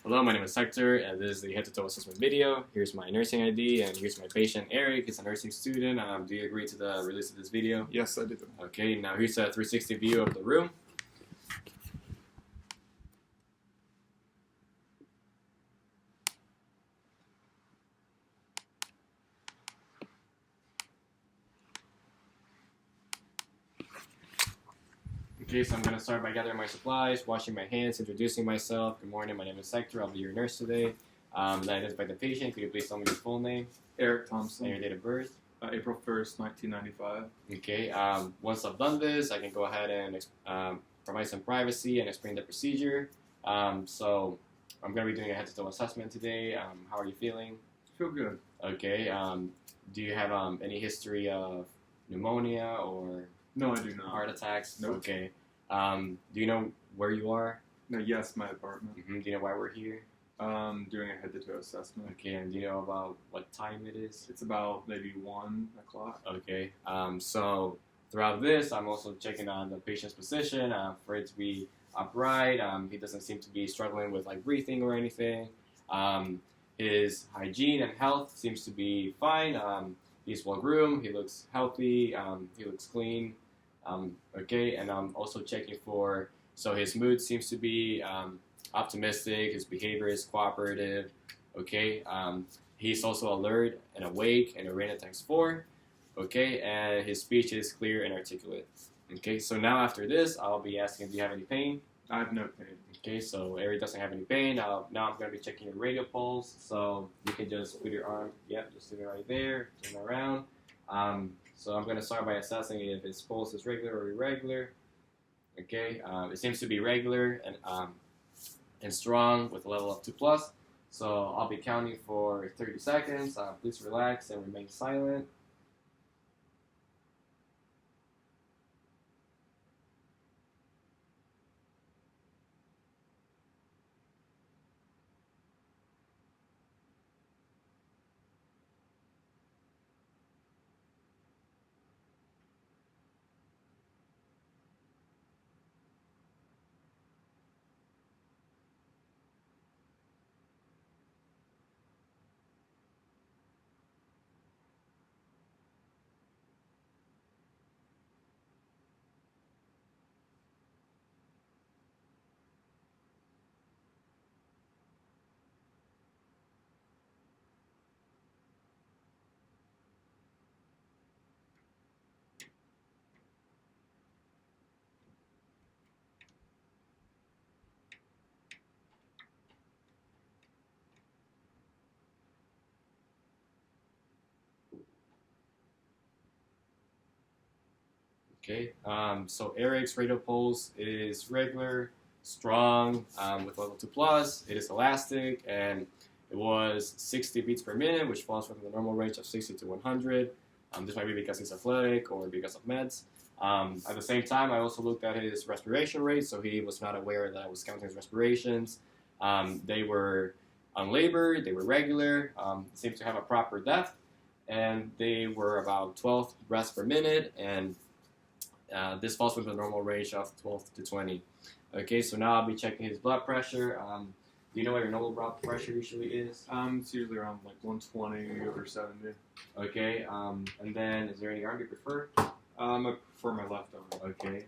Hello, my name is Hector, and this is the head-to-toe assessment video. Here's my nursing ID, and here's my patient, Eric. He's a nursing student. Do you agree to the release of this video? Yes, I do. Okay, now here's a 360 view of the room. Okay, so I'm going to start by gathering my supplies, washing my hands, introducing myself. Good morning, my name is Hector. I'll be your nurse today. Then identify the patient. Could you please tell me your full name? Eric Thompson. And your date of birth? April 1st, 1995. Okay, once I've done this, I can go ahead and provide some privacy and explain the procedure. So I'm going to be doing a head-to-toe assessment today. How are you feeling? Feel good. Okay, do you have any history of pneumonia or No, I do not. heart attacks? Nope. Okay. Do you know where you are? No, yes, my apartment. Do you know why we're here? Doing a head-to-toe assessment. Okay, and do you know about what time it is? It's about maybe 1 o'clock. Okay, so throughout this, I'm also checking on the patient's position for it to be upright. He doesn't seem to be struggling with like breathing or anything. His hygiene and health seems to be fine. He's well groomed. He looks healthy. He looks clean. Okay, and I'm also checking for, so his mood seems to be optimistic. His behavior is cooperative. Okay, he's also alert and awake and arena times 4. Okay, and his speech is clear and articulate. Okay, so now after this, I'll be asking, do you have any pain? I have no pain. Okay, so Eric doesn't have any pain. Now I'm going to be checking your radial pulse. So you can just put your arm, just leave it right there, turn it around. So I'm going to start by assessing if his pulse is regular or irregular. Okay, it seems to be regular and strong with a level of 2+. So I'll be counting for 30 seconds. Please relax and remain silent. Okay, so Eric's radial pulse is regular, strong, with level 2+. It is elastic, and it was 60 beats per minute, which falls within the normal range of 60 to 100. This might be because he's athletic or because of meds. At the same time, I also looked at his respiration rate, so he was not aware that I was counting his respirations. They were unlabored, they were regular, seemed to have a proper depth, and they were about 12 breaths per minute, and this falls within the normal range of 12 to 20. Okay, so now I'll be checking his blood pressure. Do you know what your normal blood pressure usually is? It's usually around like 120 over 70. Okay, and then is there any arm you prefer? I prefer my left arm. Okay,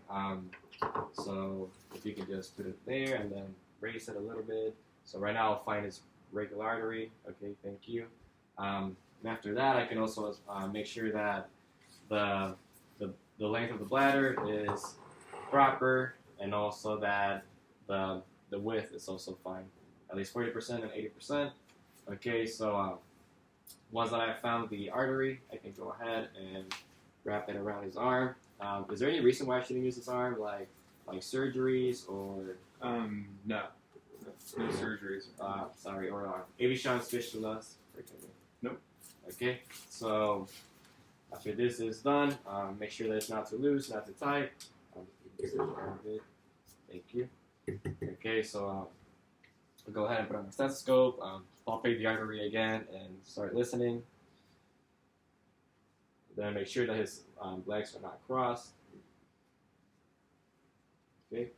so if you can just put it there and then raise it a little bit. So right now I'll find his radial artery. Okay, thank you. And after that, I can also make sure that the length of the bladder is proper, and also that the width is also fine, at least 40% and 80%. Okay, so once that I found the artery, I can go ahead and wrap it around his arm. Is there any reason why I shouldn't use his arm, like surgeries or? No surgeries. Or Avichon's fistulas? Nope. Okay, so after this is done, make sure that it's not too loose, not too tight. Thank you. Okay, so I'll go ahead and put on my stethoscope, palpate the artery again, and start listening. Then make sure that his legs are not crossed. Okay.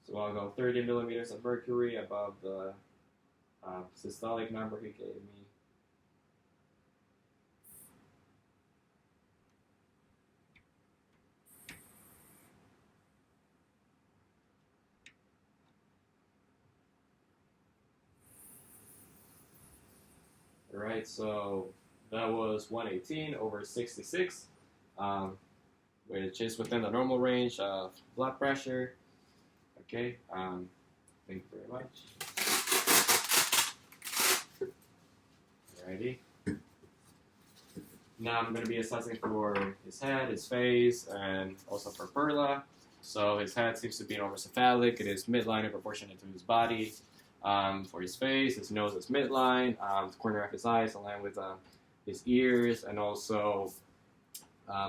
So I'll go 30 millimeters of mercury above the systolic number he gave me. Alright, so that was 118 over 66, which is within the normal range of blood pressure. Okay, thank you very much. Alrighty. Now I'm going to be assessing for his head, his face, and also for Perla. So his head seems to be normocephalic. It is midline and proportionate to his body. For his face, his nose is midline. The corner of his eyes aligned with his ears, and also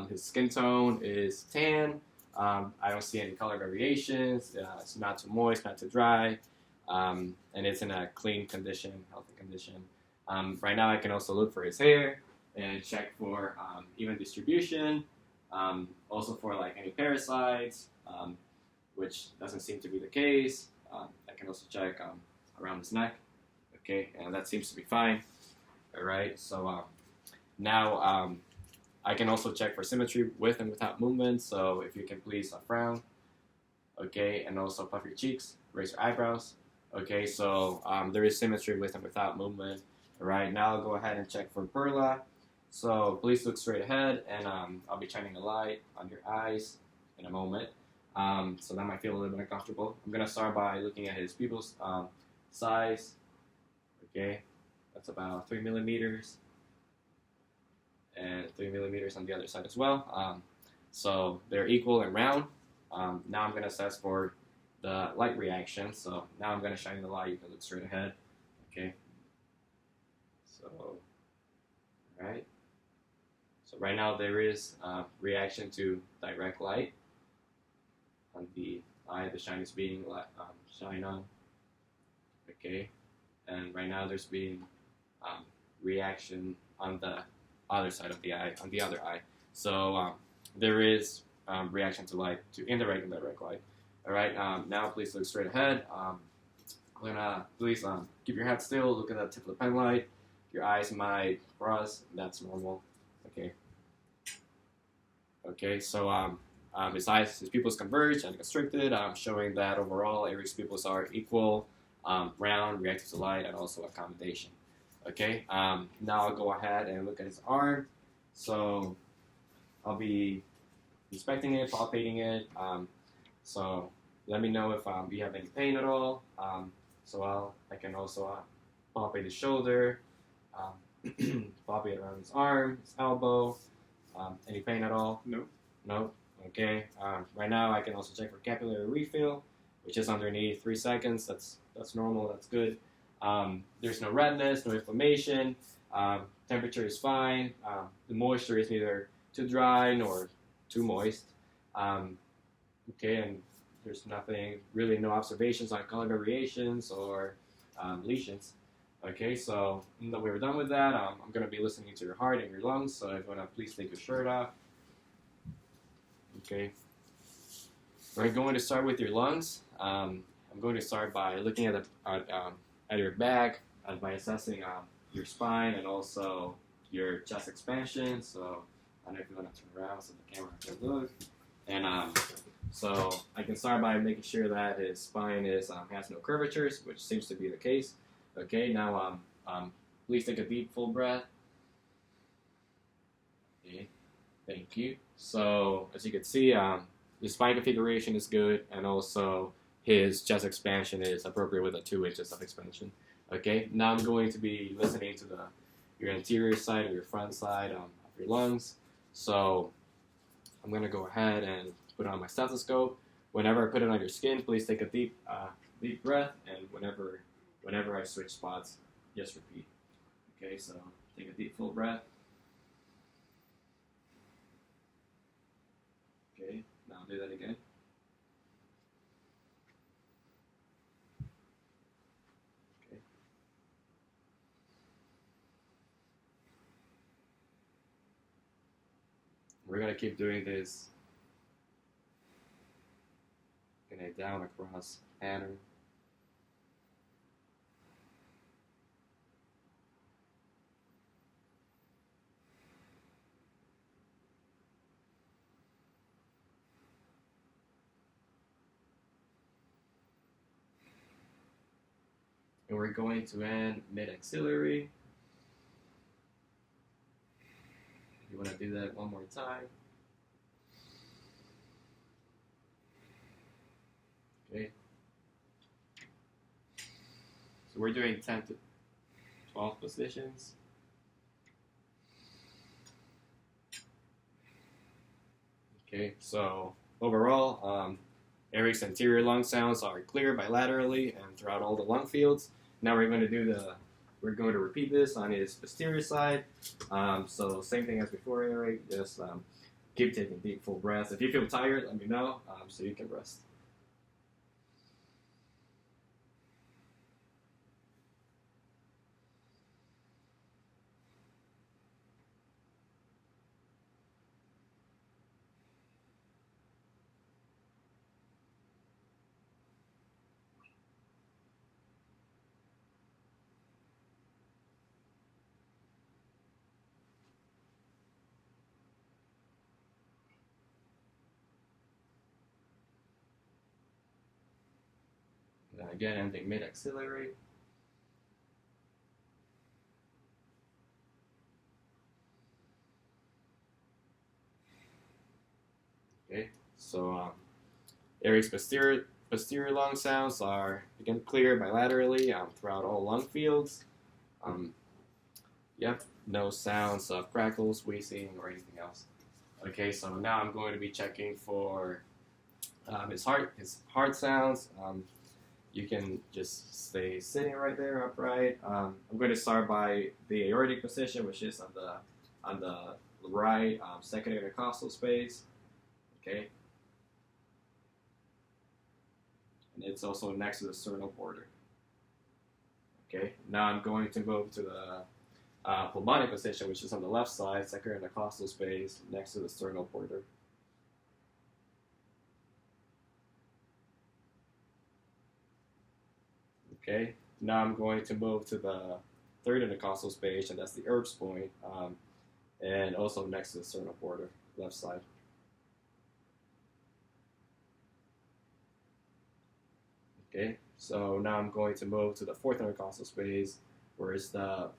his skin tone is tan. I don't see any color variations. It's not too moist, not too dry, and it's in a clean condition, healthy condition. Right now, I can also look for his hair and check for even distribution. Also for like any parasites, which doesn't seem to be the case. I can also check around his neck. Okay, and that seems to be fine. All right, so now I can also check for symmetry with and without movement. So if you can please frown. Okay, and also puff your cheeks, raise your eyebrows. Okay, so there is symmetry with and without movement. All right, now I'll go ahead and check for Perla. So please look straight ahead, and I'll be shining a light on your eyes in a moment. So that might feel a little bit uncomfortable. I'm going to start by looking at his pupils size. Okay, that's about 3 millimeters. And 3 millimeters on the other side as well. So they're equal and round. Now I'm going to assess for the light reaction. So now I'm going to shine the light. You can look straight ahead. Okay. So, right. So right now there is reaction to direct light on the eye. The shine is being shine on. Okay. And right now there's being reaction on the other side of the eye, on the other eye. So there is reaction to light, to indirect and direct light. All right, now please look straight ahead. Please keep your head still, look at the tip of the pen light. Your eyes might cross, that's normal. Okay. Okay, so his pupils converge and constricted, showing that overall Eric's pupils are equal, round, reactive to light, and also accommodation. Okay, now I'll go ahead and look at his arm. So I'll be inspecting it, palpating it. So let me know if you have any pain at all. So I can also palpate his shoulder, palpate around his arm, his elbow. Any pain at all? No. No. Okay. Right now I can also check for capillary refill, which is underneath 3 seconds. That's normal. That's good. There's no redness, no inflammation. Temperature is fine. The moisture is neither too dry nor too moist. Okay, and there's really no observations on color variations or lesions. Okay, so now that we're done with that, I'm going to be listening to your heart and your lungs. So if you want to please take your shirt off. Okay. We're going to start with your lungs. I'm going to start by looking at your back, by assessing your spine and also your chest expansion. So I don't know if you want to turn around so the camera can look. And so I can start by making sure that his spine has no curvatures, which seems to be the case. Okay, now please take a deep, full breath. Okay, thank you. So as you can see, the spine configuration is good, and also his chest expansion is appropriate with 2 inches of expansion. Okay, now I'm going to be listening to your anterior side or your front side of your lungs. So I'm going to go ahead and put on my stethoscope. Whenever I put it on your skin, please take a deep breath, and whenever I switch spots, just repeat. Okay, so take a deep, full breath. Okay, now do that again. Okay. We're going to keep doing this in a down across pattern. And we're going to end mid-axillary. You want to do that one more time. Okay. So we're doing 10 to 12 positions. Okay, so overall, Eric's anterior lung sounds are clear bilaterally and throughout all the lung fields. Now we're going to repeat this on his posterior side. So same thing as before, Eric. Just keep taking deep, full breaths. If you feel tired, let me know so you can rest. Again, ending mid-axillary. Okay, so Eric's posterior lung sounds are, again, clear bilaterally throughout all lung fields. Yep, no sounds of crackles, wheezing, or anything else. Okay, so now I'm going to be checking for his heart sounds. You can just stay sitting right there, upright. I'm going to start by the aortic position, which is on the right second intercostal space. Okay, and it's also next to the sternal border. Okay, now I'm going to move to the pulmonic position, which is on the left side, second intercostal space, next to the sternal border. Okay, now I'm going to move to the third intercostal space, and that's the Erb's point, and also next to the sternal border, left side. Okay, so now I'm going to move to the fourth intercostal space, where it's the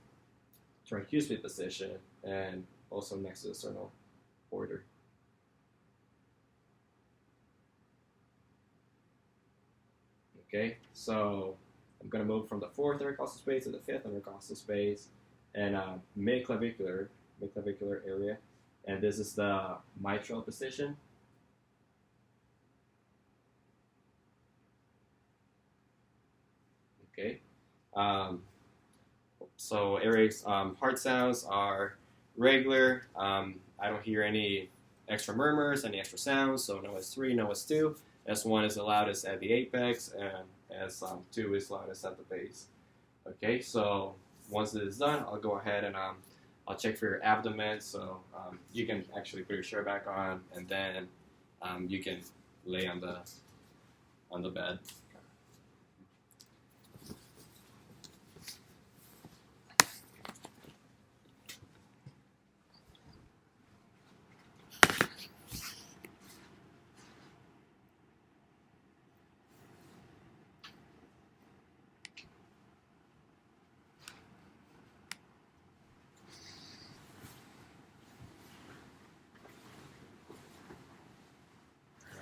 tricuspid position, and also next to the sternal border. Okay, so I'm going to move from the fourth intercostal space to the fifth intercostal space, and mid-clavicular area, and this is the mitral position. Okay, so Eric's heart sounds are regular. I don't hear any extra murmurs, any extra sounds, so no S3, no S2. S1 is the loudest at the apex, and S2 is loudest at the base. Okay, so once this is done, I'll go ahead and I'll check for your abdomen. So you can actually put your shirt back on, and then you can lay on the bed.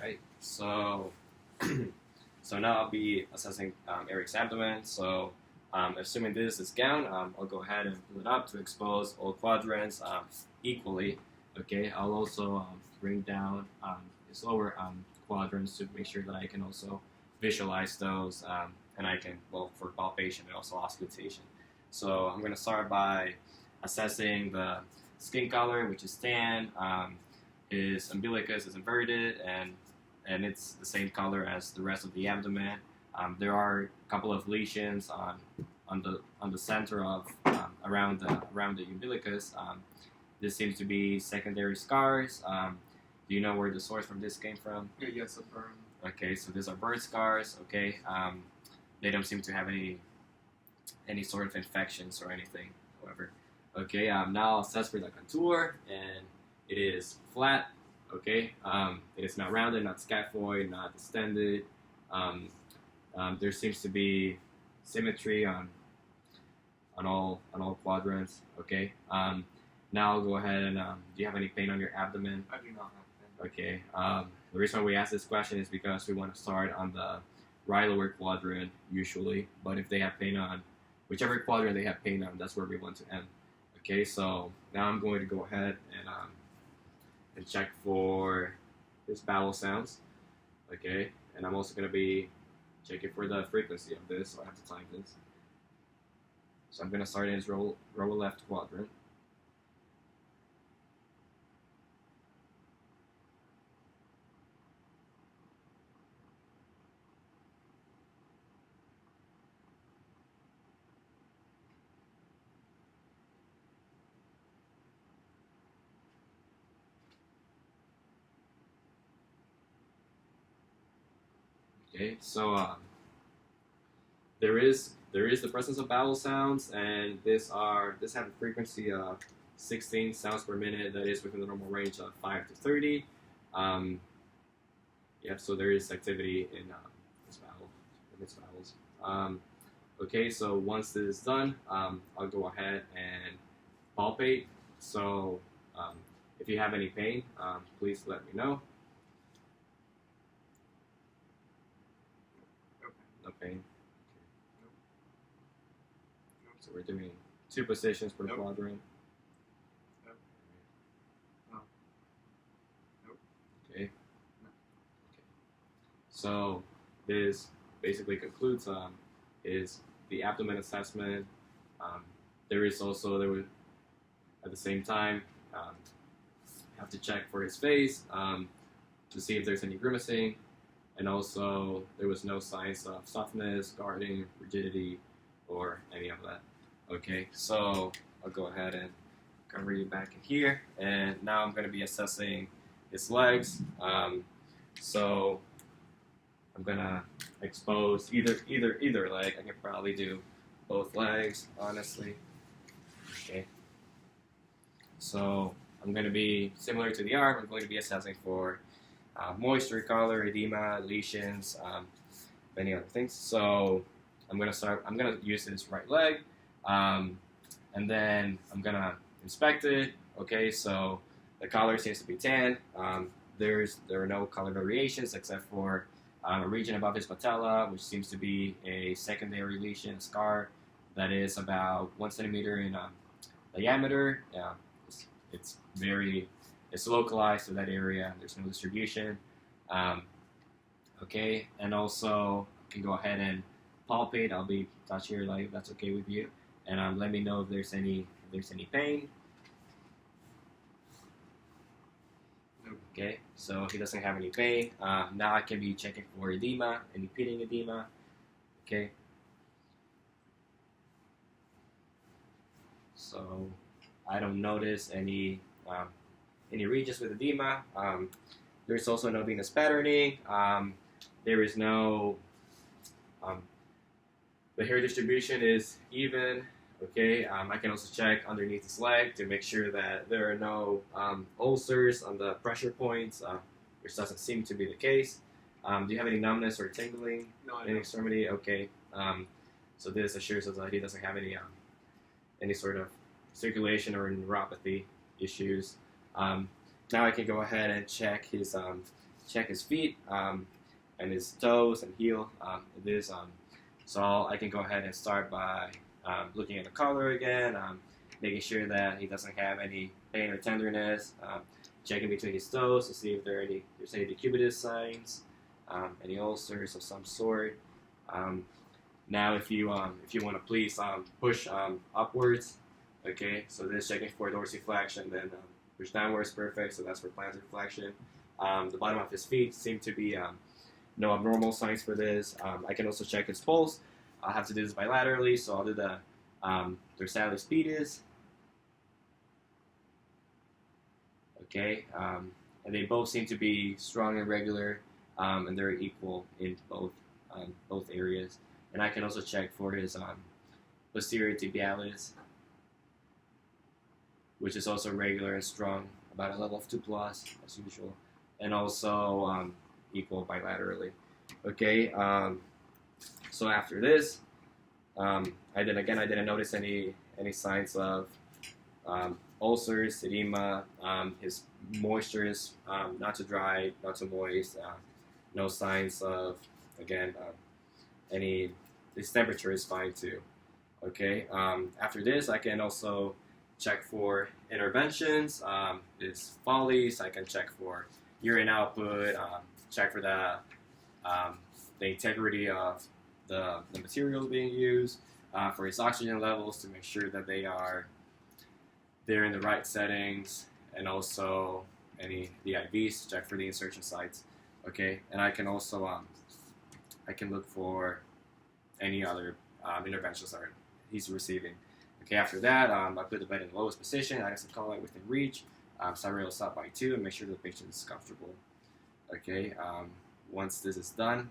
Right. So now I'll be assessing Eric's abdomen. So assuming this is gown, I'll go ahead and pull it up to expose all quadrants equally. Okay. I'll also bring down his lower quadrants to make sure that I can also visualize those, and I can, well, for palpation and also auscultation. So I'm going to start by assessing the skin color, which is tan. His umbilicus is inverted, and it's the same color as the rest of the abdomen. There are a couple of lesions on the center of around the umbilicus. This seems to be secondary scars. Do you know where the source from this came from? Yeah, yes, a burn. Okay, so these are burn scars. Okay, they don't seem to have any sort of infections or anything. However, okay, now I'll assess for the contour, and it is flat. Okay, it is not rounded, not scaphoid, not distended. There seems to be symmetry on all quadrants. Okay. Now I'll go ahead and do you have any pain on your abdomen? I do not have Okay. The reason why we ask this question is because we want to start on the right lower quadrant usually, but if they have pain on whichever quadrant they have pain on, that's where we want to end. Okay. So now I'm going to go ahead and check for his bowel sounds. Okay. And I'm also going to be checking for the frequency of this, so I have to time this. So I'm going to start in his row left quadrant. Okay, so there is the presence of bowel sounds, and this have a frequency of 16 sounds per minute. That is within the normal range of 5 to 30. Yeah, so there is activity in his bowels. Okay, so once this is done, I'll go ahead and palpate. So if you have any pain, please let me know. No pain. So we're doing 2 positions per quadrant. Okay. So this basically concludes is the abdomen assessment. There would at the same time have to check for his face to see if there's any grimacing, and also there was no signs of softness, guarding, rigidity, or any of that. Okay, so I'll go ahead and cover you back in here, and now I'm going to be assessing his legs. So I'm gonna expose either leg. I can probably do both legs, honestly. Okay. So I'm going to be similar to the arm. I'm going to be assessing for moisture, color, edema, lesions, many other things. So I'm going to use this right leg, and then I'm going to inspect it. Okay, so the color seems to be tan. There are no color variations except for a region above his patella, which seems to be a secondary lesion, a scar that is about 1 centimeter in diameter. It's localized to that area. There's no distribution. Okay, and also you can go ahead and palpate. I'll be touching your leg if that's okay with you, and let me know if there's any pain. Okay, so he doesn't have any pain. Now I can be checking for edema, any pitting edema. Okay. So I don't notice any regions with edema. There's also no venous patterning. There is no. The hair distribution is even. Okay, I can also check underneath his leg to make sure that there are no ulcers on the pressure points, which doesn't seem to be the case. Do you have any numbness or tingling in extremity? Okay, so this assures us that he doesn't have any sort of circulation or neuropathy issues. Now I can go ahead and check his feet and his toes and heel. So I can go ahead and start by looking at the color again, making sure that he doesn't have any pain or tenderness, checking between his toes to see if there's any decubitus signs, any ulcers of some sort. Now, if you want to please push upwards, okay. So this is checking for dorsiflexion, then push downwards, perfect. So that's for plantar flexion. The bottom of his feet seem to be no abnormal signs for this. I can also check his pulse. I'll have to do this bilaterally, so I'll do the dorsalis pedis. Okay, and they both seem to be strong and regular. and they're equal in both areas. And I can also check for his posterior tibialis, which is also regular and strong, about a level of 2 plus as usual, and also equal bilaterally. Okay, so after this, I didn't notice any signs of ulcers, edema. His moisture is not too dry, not too moist. No signs of any. His temperature is fine too. Okay. After this, I can also check for interventions. His follies. I can check for urine output. Check for the integrity of the materials being used. For his oxygen levels to make sure that they're in the right settings, and also the IVs to check for the insertion sites. Okay, and I can also I can look for any other interventions that he's receiving. Okay, after that, I put the bed in the lowest position, collar within reach, side rail stop by 2, and make sure the patient is comfortable. Okay, once this is done,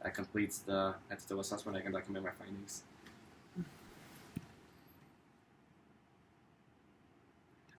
that completes the assessment. I can document my findings.